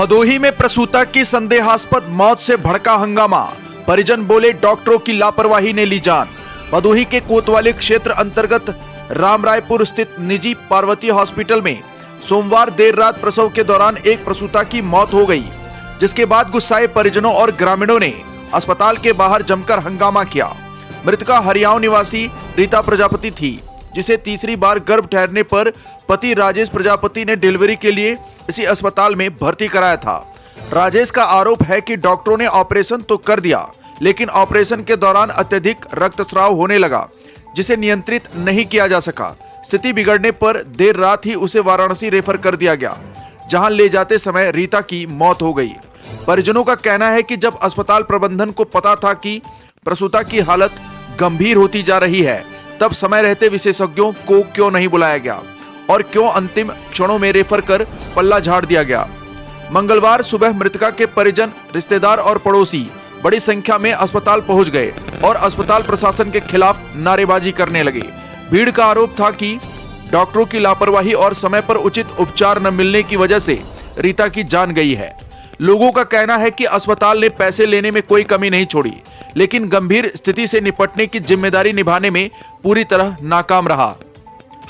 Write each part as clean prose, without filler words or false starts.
भदोही में प्रसूता की संदेहास्पद मौत से भड़का हंगामा। परिजन बोले डॉक्टरों की लापरवाही ने ली जान। भदोही के कोतवाली क्षेत्र अंतर्गत रामरायपुर स्थित निजी पार्वती हॉस्पिटल में सोमवार देर रात प्रसव के दौरान एक प्रसूता की मौत हो गई, जिसके बाद गुस्साए परिजनों और ग्रामीणों ने अस्पताल के बाहर जमकर हंगामा किया। मृतका हरियाणा निवासी रीता प्रजापति थी, जिसे तीसरी बार गर्भ ठहरने पर पति राजेश प्रजापति ने डिलीवरी के लिए इसी अस्पताल में भर्ती कराया था। राजेश का आरोप है कि डॉक्टरों ने ऑपरेशन तो कर दिया, लेकिन ऑपरेशन के दौरान अत्यधिक रक्तस्राव होने लगा, जिसे नियंत्रित नहीं किया जा सका। स्थिति बिगड़ने पर देर रात ही उसे वाराणसी रेफर कर दिया गया, जहां ले जाते समय रीता की मौत हो गई। परिजनों का कहना है कि जब अस्पताल प्रबंधन को पता था कि प्रसूता की हालत गंभीर होती जा रही है, तब समय रहते विशेषज्ञों को क्यों नहीं बुलाया गया और क्यों अंतिम क्षणों में रेफर कर पल्ला झाड़ दिया गया। मंगलवार सुबह मृतका के परिजन, रिश्तेदार और पड़ोसी बड़ी संख्या में अस्पताल पहुंच गए और अस्पताल प्रशासन के खिलाफ नारेबाजी करने लगे। भीड़ का आरोप था कि डॉक्टरों की लापरवाही और समय पर उचित उपचार न मिलने की वजह से रीता की जान गई है। लोगों का कहना है कि अस्पताल ने पैसे लेने में कोई कमी नहीं छोड़ी, लेकिन गंभीर स्थिति से निपटने की जिम्मेदारी निभाने में पूरी तरह नाकाम रहा।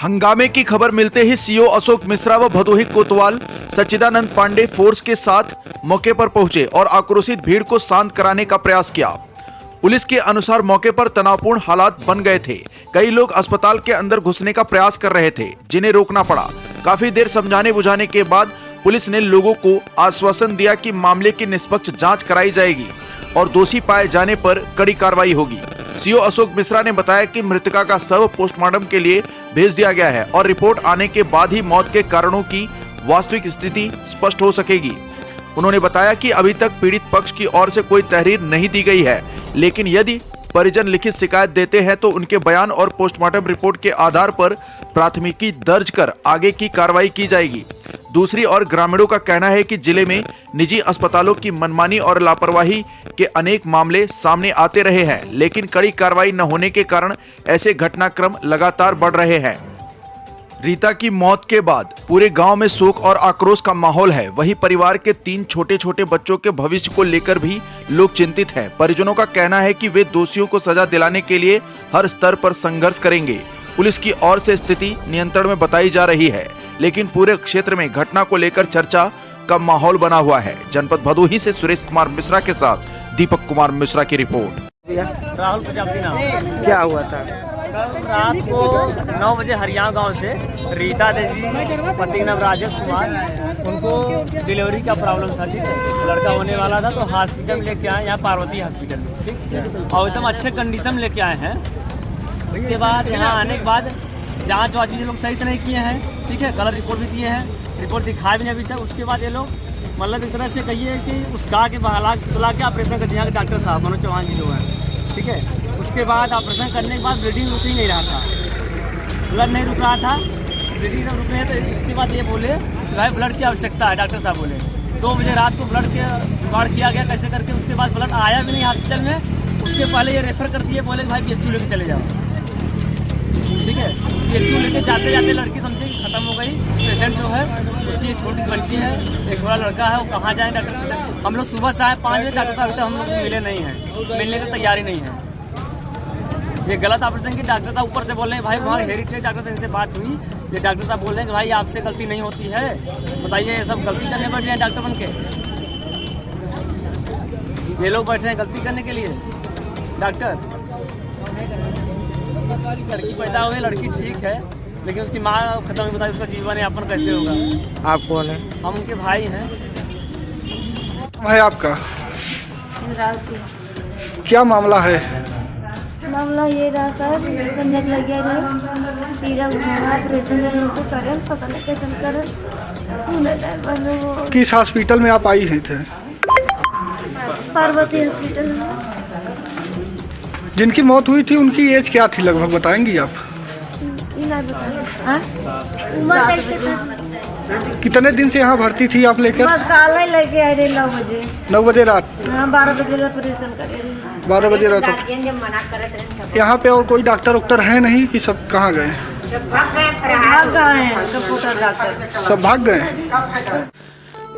हंगामे की खबर मिलते ही सीओ अशोक मिश्रा व भदोही कोतवाल सच्चिदानंद पांडे फोर्स के साथ मौके पर पहुंचे और आक्रोशित भीड़ को शांत कराने का प्रयास किया। पुलिस के अनुसार मौके पर तनावपूर्ण हालात बन गए थे। कई लोग अस्पताल के अंदर घुसने का प्रयास कर रहे थे, जिन्हें रोकना पड़ा। काफी देर समझाने बुझाने के बाद पुलिस ने लोगों को आश्वासन दिया कि मामले की निष्पक्ष जांच कराई जाएगी और दोषी पाए जाने पर कड़ी कार्रवाई होगी। सीओ अशोक मिश्रा ने बताया कि मृतका का शव पोस्टमार्टम के लिए भेज दिया गया है और रिपोर्ट आने के बाद ही मौत के कारणों की वास्तविक स्थिति स्पष्ट हो सकेगी। उन्होंने बताया कि अभी तक पीड़ित पक्ष की ओर से कोई तहरीर नहीं दी गई है, लेकिन यदि परिजन लिखित शिकायत देते हैं तो उनके बयान और पोस्टमार्टम रिपोर्ट के आधार पर प्राथमिकी दर्ज कर आगे की कार्रवाई की जाएगी। दूसरी ओर ग्रामीणों का कहना है कि जिले में निजी अस्पतालों की मनमानी और लापरवाही के अनेक मामले सामने आते रहे हैं, लेकिन कड़ी कार्रवाई न होने के कारण ऐसे घटनाक्रम लगातार बढ़ रहे हैं। रीता की मौत के बाद पूरे गांव में शोक और आक्रोश का माहौल है। वहीं परिवार के 3 छोटे छोटे बच्चों के भविष्य को लेकर भी लोग चिंतित हैं। परिजनों का कहना है कि वे दोषियों को सजा दिलाने के लिए हर स्तर पर संघर्ष करेंगे। पुलिस की ओर से स्थिति नियंत्रण में बताई जा रही है, लेकिन पूरे क्षेत्र में घटना को लेकर चर्चा का माहौल बना हुआ है। जनपद भदोही से सुरेश कुमार मिश्रा के साथ दीपक कुमार मिश्रा की रिपोर्ट। राहुल प्रजापति नाम। क्या हुआ था? कल रात को 9 बजे हरियाणा गांव से रीता देवी, पति नाम राजेश कुमार, उनको डिलीवरी का प्रॉब्लम था। ठीक है, लड़का होने वाला था तो हॉस्पिटल में लेके आए, यहाँ पार्वती हॉस्पिटल में। ठीक है, और एकदम अच्छे कंडीशन में लेके आए हैं। उसके बाद यहाँ आने के बाद जाँच वाँच ये लोग सही से नहीं किए हैं। ठीक है, कलर रिपोर्ट भी दिए हैं, रिपोर्ट दिखाए भी नहीं अभी तक। उसके बाद ये लोग मतलब एक तरह से कहिए कि उस गाँव के सुला के ऑपरेशन कर दिया डॉक्टर साहब मनोज चौहान जी जो हैं। ठीक है, उसके बाद ऑपरेशन करने के बाद ब्लीडिंग रुक ही नहीं रहा था, ब्लड नहीं रुक रहा था। ब्लीडिंग जब रुक रहे तो इसके बाद ये बोले कि भाई ब्लड की आवश्यकता है। डॉक्टर साहब बोले 2 बजे रात को ब्लड के जुगाड़ किया गया कैसे करके। उसके बाद ब्लड आया भी नहीं हॉस्पिटल में। उसके पहले ये रेफर कर दिए, बोले भाई PHU लेके चले जाओ। ठीक है, PHU लेके जाते जाते लड़की समझे खत्म हो गई। पेशेंट जो है उसकी छोटी बच्ची है, एक बड़ा लड़का है, वो कहाँ जाए डॉक्टर। हम लोग सुबह से आए 5 बजे, डॉक्टर साहब हम लोग मिले नहीं हैं, मिलने की तैयारी नहीं है। ये गलत ऑपरेशन की डॉक्टर साहब ऊपर से बोल रहे हैं। भाई वहाँ हेरिटेज डॉक्टर से इनसे बात हुई, ये डॉक्टर साहब बोल रहे हैं कि भाई आपसे गलती नहीं होती है। बताइए, ये सब गलती करने बैठ रहे हैं डॉक्टर बन के। ये लोग बैठे हैं गलती करने के लिए। डॉक्टर लड़की पैदा हुई, लड़की ठीक है, लेकिन उसकी माँ खत्म हुई। बताइए उसका जीवन यापन कैसे होगा? आप कौन है? हम उनके भाई हैं। भाई आपका क्या मामला है? मामला ये रहा सर, संजय लग गया तीरा ऑपरेशन तो करें, पता नहीं कैसे करें। किस हॉस्पिटल में आप आई थे? पार्वती हॉस्पिटल में। जिनकी मौत हुई थी उनकी एज क्या थी लगभग, बताएंगी आप? कितने दिन से यहाँ भर्ती थी आप लेकर? बस काल ही लेके आए थे 9 बजे। 9 बजे रात? हाँ, 12 बजे ऑपरेशन करे। 12 बजे रात। यहाँ पे और कोई डॉक्टर वॉक्टर है नहीं कि सब कहाँ गए? भाग गए हैं, सब भाग गए।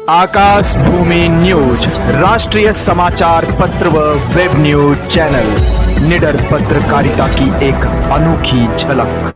आकाश भूमि न्यूज, राष्ट्रीय समाचार पत्र व वेब न्यूज चैनल, निडर पत्रकारिता की एक अनोखी झलक।